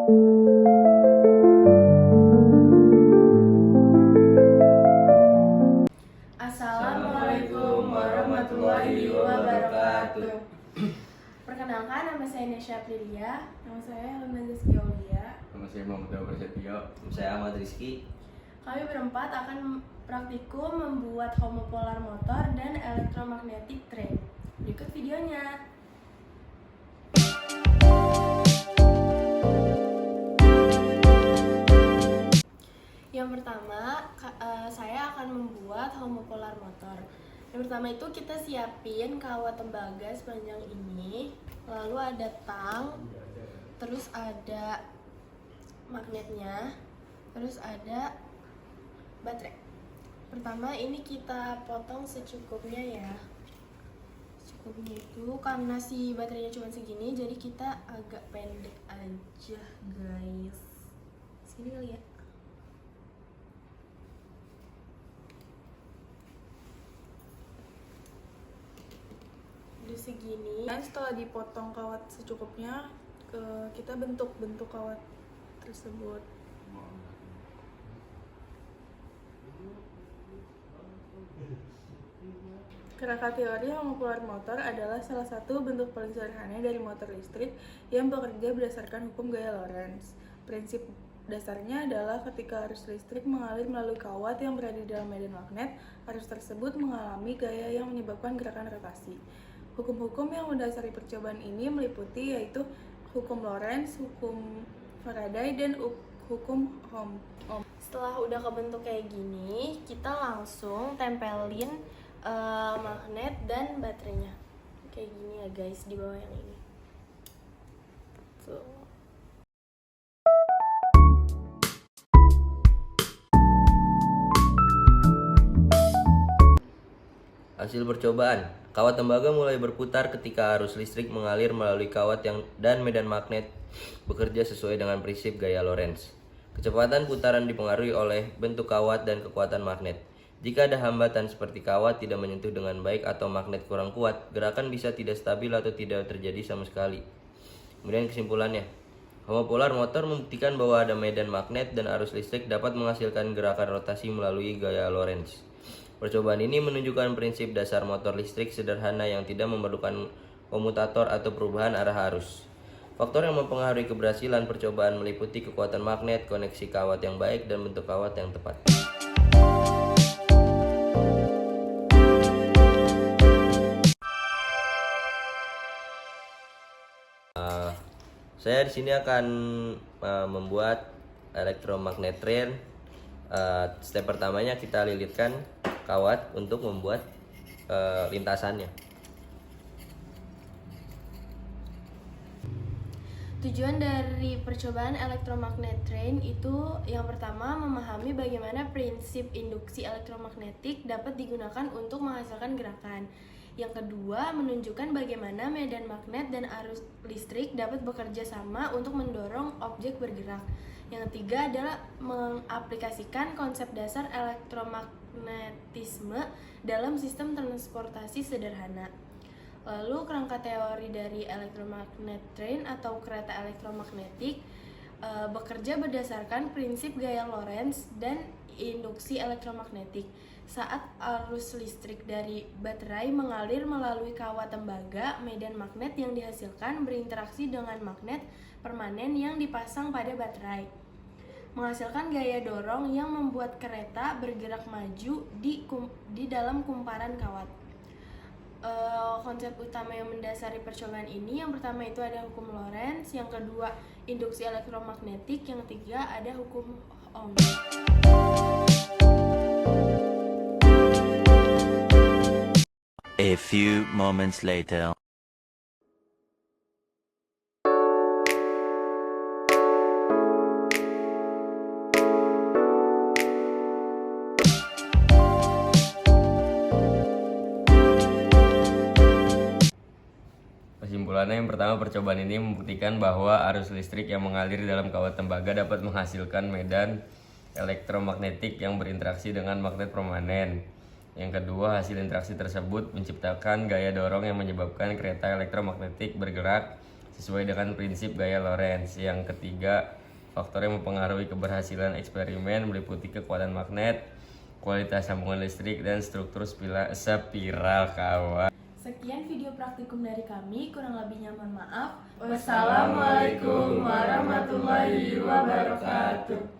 Assalamualaikum warahmatullahi wabarakatuh. Perkenalkan, nama saya Nesya Prilia. Nama saya Helena Rizky Aulia. Nama saya Muhammad Prasetyo. Nama saya Ahmad Rizky. Kami berempat akan praktikum membuat homopolar motor dan elektromagnetic train. Berikut videonya. Yang pertama, saya akan membuat homopolar motor. Yang pertama itu kita siapin kawat tembaga sepanjang ini, lalu ada tang, terus ada magnetnya, terus ada baterai. Pertama ini kita potong secukupnya ya. Secukupnya itu karena si baterainya cuma segini, jadi kita agak pendek aja guys. Sini kali ya. Udah segini. Dan setelah dipotong kawat secukupnya, kita bentuk kawat tersebut. Kerangka teori homopolar motor adalah salah satu bentuk paling sederhana dari motor listrik yang bekerja berdasarkan hukum gaya Lorentz. Prinsip dasarnya adalah ketika arus listrik mengalir melalui kawat yang berada di dalam medan magnet, arus tersebut mengalami gaya yang menyebabkan gerakan rotasi. Hukum-hukum yang mendasari percobaan ini meliputi yaitu hukum Lorentz, hukum Faraday, dan hukum Ohm. Setelah udah kebentuk kayak gini, kita langsung tempelin magnet dan baterainya kayak gini ya guys, di bawah yang ini tuh. Hasil percobaan, kawat tembaga mulai berputar ketika arus listrik mengalir melalui kawat dan medan magnet bekerja sesuai dengan prinsip gaya Lorentz. Kecepatan putaran dipengaruhi oleh bentuk kawat dan kekuatan magnet. Jika ada hambatan seperti kawat tidak menyentuh dengan baik atau magnet kurang kuat, gerakan bisa tidak stabil atau tidak terjadi sama sekali. Kemudian kesimpulannya, homopolar motor membuktikan bahwa ada medan magnet dan arus listrik dapat menghasilkan gerakan rotasi melalui gaya Lorentz. Percobaan ini menunjukkan prinsip dasar motor listrik sederhana yang tidak memerlukan komutator atau perubahan arah arus. Faktor yang mempengaruhi keberhasilan percobaan meliputi kekuatan magnet, koneksi kawat yang baik, dan bentuk kawat yang tepat. Saya di sini akan membuat elektromagnet train. Step pertamanya kita lilitkan kawat untuk membuat lintasannya. Tujuan dari percobaan elektromagnet train itu yang pertama memahami bagaimana prinsip induksi elektromagnetik dapat digunakan untuk menghasilkan gerakan. Yang kedua, menunjukkan bagaimana medan magnet dan arus listrik dapat bekerja sama untuk mendorong objek bergerak. Yang ketiga adalah mengaplikasikan konsep dasar elektromagnetisme dalam sistem transportasi sederhana. Lalu kerangka teori dari elektromagnet train atau kereta elektromagnetik bekerja berdasarkan prinsip gaya Lorentz dan induksi elektromagnetik. Saat arus listrik dari baterai mengalir melalui kawat tembaga, medan magnet yang dihasilkan berinteraksi dengan magnet permanen yang dipasang pada baterai, menghasilkan gaya dorong yang membuat kereta bergerak maju di dalam kumparan kawat. Konsep utama yang mendasari percobaan ini, yang pertama itu ada hukum Lorentz, yang kedua induksi elektromagnetik, yang ketiga ada hukum Ohm. A few moments later. Kesimpulannya, yang pertama, percobaan ini membuktikan bahwa arus listrik yang mengalir dalam kawat tembaga dapat menghasilkan medan elektromagnetik yang berinteraksi dengan magnet permanen. Yang kedua, hasil interaksi tersebut menciptakan gaya dorong yang menyebabkan kereta elektromagnetik bergerak sesuai dengan prinsip gaya Lorentz. Yang ketiga, faktor yang mempengaruhi keberhasilan eksperimen meliputi kekuatan magnet, kualitas sambungan listrik, dan struktur spiral kawan. Sekian video praktikum dari kami, kurang lebihnya mohon maaf. Wassalamualaikum warahmatullahi wabarakatuh.